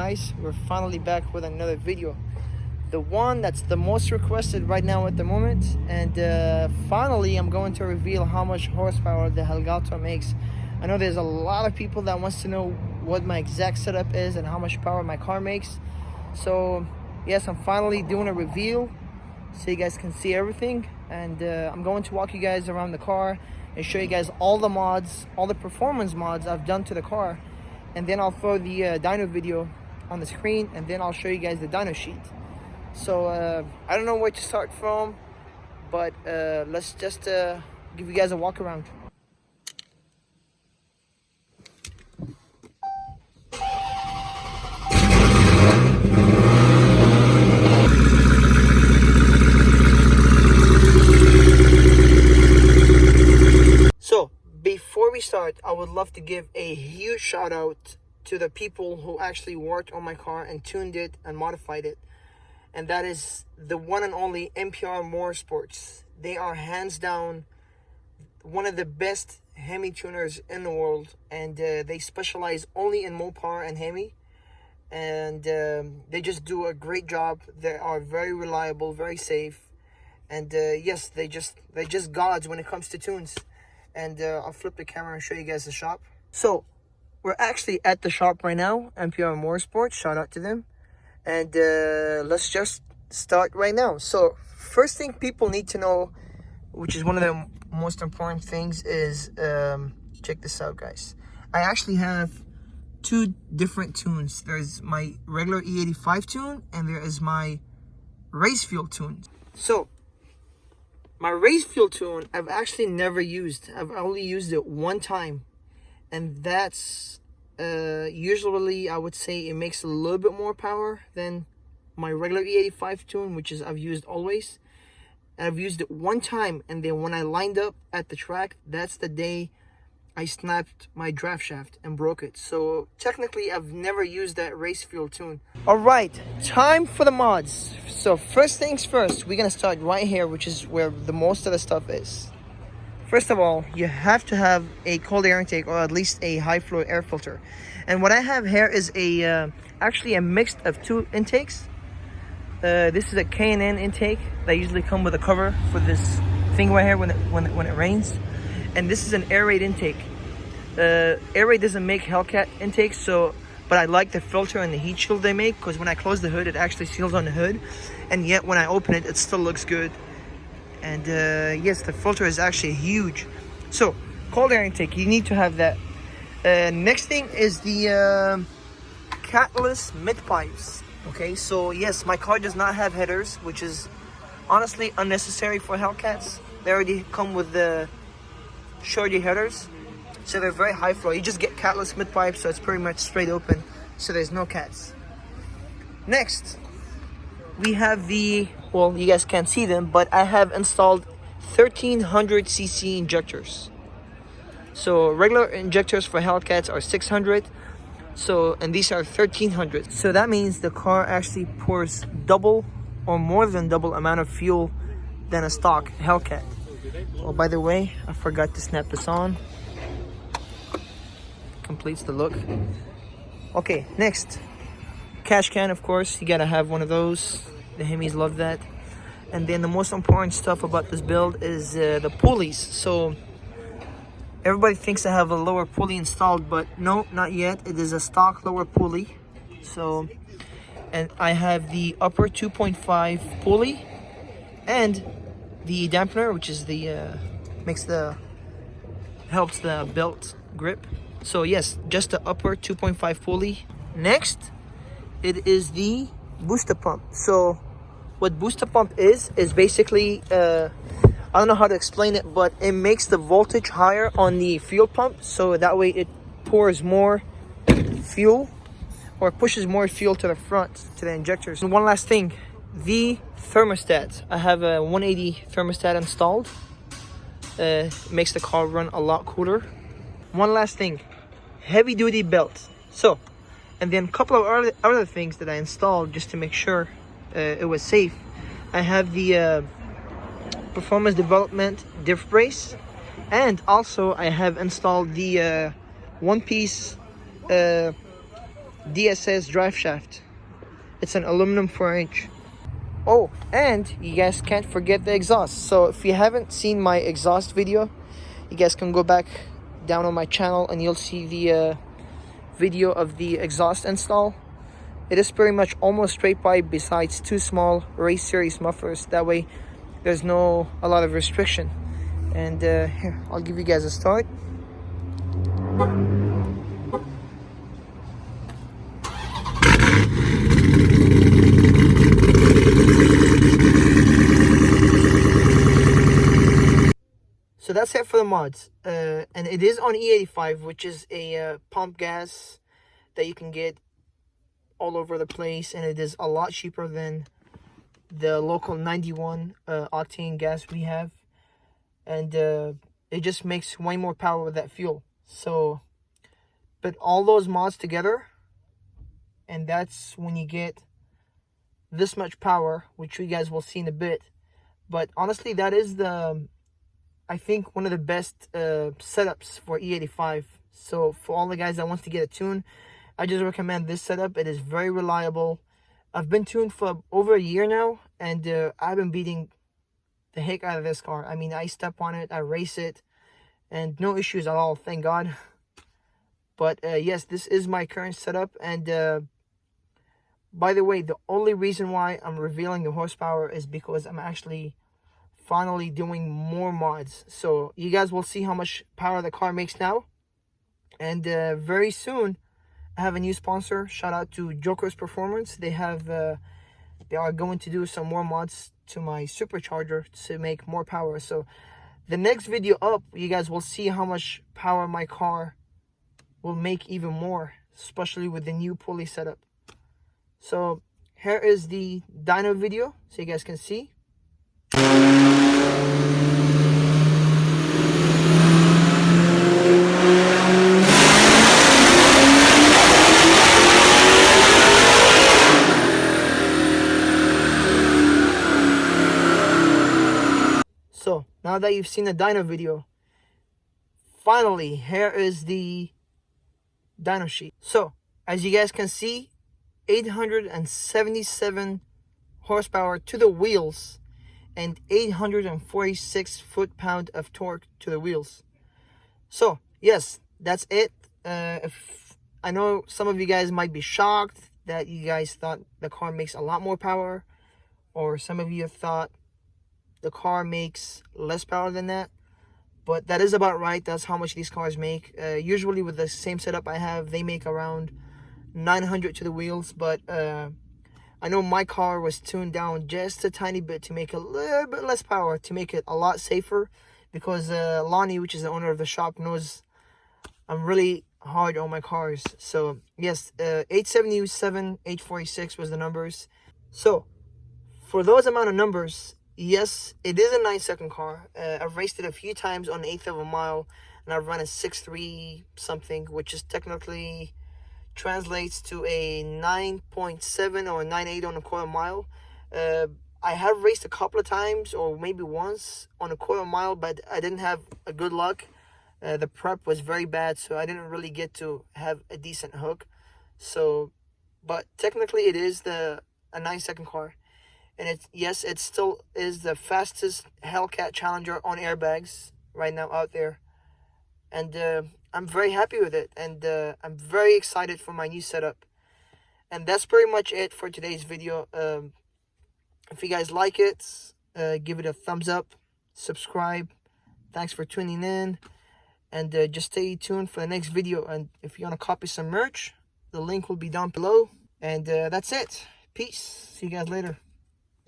guys, we're finally back with another video, the one that's the most requested right now at the moment. And finally I'm going to reveal how much horsepower the Hellgato makes. I know there's a lot of people that wants to know what my exact setup is and how much power my car makes. So yes, I'm finally doing a reveal so you guys can see everything. And I'm going to walk you guys around the car and show you guys all the mods, all the performance mods I've done to the car. And then I'll throw the dyno video on the screen, and then I'll show you guys the dyno sheet. So I don't know where to start from, but let's just give you guys a walk around. So before we start, I would love to give a huge shout out to the people who actually worked on my car and tuned it and modified it. And that is the one and only NPR Motorsports. They are hands down one of the best Hemi tuners in the world. And they specialize only in Mopar and Hemi. And they just do a great job. They are very reliable, very safe. And yes, they're just gods when it comes to tunes. And I'll flip the camera and show you guys the shop. So we're actually at the shop right now, NPR Motorsports, shout out to them. And let's just start right now. So first thing people need to know, which is one of the most important things, is check this out, guys. I actually have two different tunes. There's my regular E85 tune and there is my race fuel tune. So my race fuel tune, I've actually never used. I've only used it one time. And that's usually, I would say, it makes a little bit more power than my regular E85 tune, which is I've used always. And I've used it one time. And then when I lined up at the track, that's the day I snapped my draft shaft and broke it. So technically, I've never used that race fuel tune. All right, time for the mods. So first things first, we're gonna start right here, which is where the most of the stuff is. First of all, you have to have a cold air intake or at least a high flow air filter. And what I have here is actually a mix of two intakes. This is a K&N intake. They usually come with a cover for this thing right here when it rains. And this is an air raid intake. Air raid doesn't make Hellcat intakes, but I like the filter and the heat shield they make, because when I close the hood, it actually seals on the hood. And yet when I open it, it still looks good. And yes, the filter is actually huge. So cold air intake, you need to have that. Next thing is the catless mid pipes. Okay, so yes, my car does not have headers, which is honestly unnecessary for Hellcats. They already come with the shorty headers, so they're very high flow. You just get catless mid pipes, so it's pretty much straight open, so there's no cats. Next, we have the, well, you guys can't see them, but I have installed 1300cc injectors. So regular injectors for Hellcats are 600, and these are 1300. So that means the car actually pours double or more than double amount of fuel than a stock Hellcat. Oh, by the way, I forgot to snap this on. Completes the look. Okay, next, cash can, of course. You gotta have one of those. The Hemis love that. And then the most important stuff about this build is the pulleys. So everybody thinks I have a lower pulley installed, but no, not yet. It is a stock lower pulley. So, and I have the upper 2.5 pulley and the dampener, which is the helps the belt grip. So yes, just the upper 2.5 pulley. Next, it is the booster pump. So what booster pump is basically, I don't know how to explain it, but it makes the voltage higher on the fuel pump, so that way it pours more fuel or pushes more fuel to the front, to the injectors. And one last thing, the thermostat. I have a 180 thermostat installed. Makes the car run a lot cooler. One last thing, heavy duty belt. So, and then a couple of other things that I installed just to make sure it was safe. I have the performance development diff brace, and also I have installed the one-piece DSS drive shaft. It's an aluminum 4-inch. Oh, and you guys can't forget the exhaust. So if you haven't seen my exhaust video, you guys can go back down on my channel and you'll see the video of the exhaust install. It is pretty much almost straight pipe besides two small race series mufflers. That way there's a lot of restriction. And here, I'll give you guys a start. So that's it for the mods, and it is on E85, which is a pump gas that you can get all over the place, and it is a lot cheaper than the local 91 octane gas we have, and it just makes way more power with that fuel. So, but all those mods together, and that's when you get this much power, which you guys will see in a bit. But honestly, that is I think one of the best setups for E85. So for all the guys that wants to get a tune, I just recommend this setup. It is very reliable. I've been tuned for over a year now, and I've been beating the heck out of this car. I mean, I step on it, I race it, and no issues at all, thank God. But yes, this is my current setup. And by the way, the only reason why I'm revealing the horsepower is because I'm actually finally doing more mods. So you guys will see how much power the car makes now. And very soon, I have a new sponsor. Shout out to Joker's Performance. They are going to do some more mods to my supercharger to make more power. So the next video up, you guys will see how much power my car will make even more, especially with the new pulley setup. So here is the dyno video so you guys can see. So now that you've seen the dyno video, finally here is the dyno sheet. So as you guys can see, 877 horsepower to the wheels and 846 foot-pound of torque to the wheels. So yes, that's it. If I know some of you guys might be shocked that you guys thought the car makes a lot more power, or some of you thought the car makes less power than that, but that is about right. That's how much these cars make. Usually with the same setup I have, they make around 900 to the wheels, but I know my car was tuned down just a tiny bit to make a little bit less power, to make it a lot safer, because Lonnie, which is the owner of the shop, knows I'm really hard on my cars. So yes, 877, 846 was the numbers. So for those amount of numbers, yes, it is a 9-second car. I've raced it a few times on 1/8 of a mile, and I've run a 6.3 something, which is technically translates to a 9.7 or 9.8 on a quarter mile. I have raced a couple of times, or maybe once, on a quarter mile, but I didn't have a good luck. The prep was very bad, so I didn't really get to have a decent hook. So, but technically it is a 9-second car. And yes, it still is the fastest Hellcat Challenger on airbags right now out there. And I'm very happy with it. And I'm very excited for my new setup. And that's pretty much it for today's video. If you guys like it, give it a thumbs up, subscribe. Thanks for tuning in. And just stay tuned for the next video. And if you want to copy some merch, the link will be down below. And that's it. Peace. See you guys later.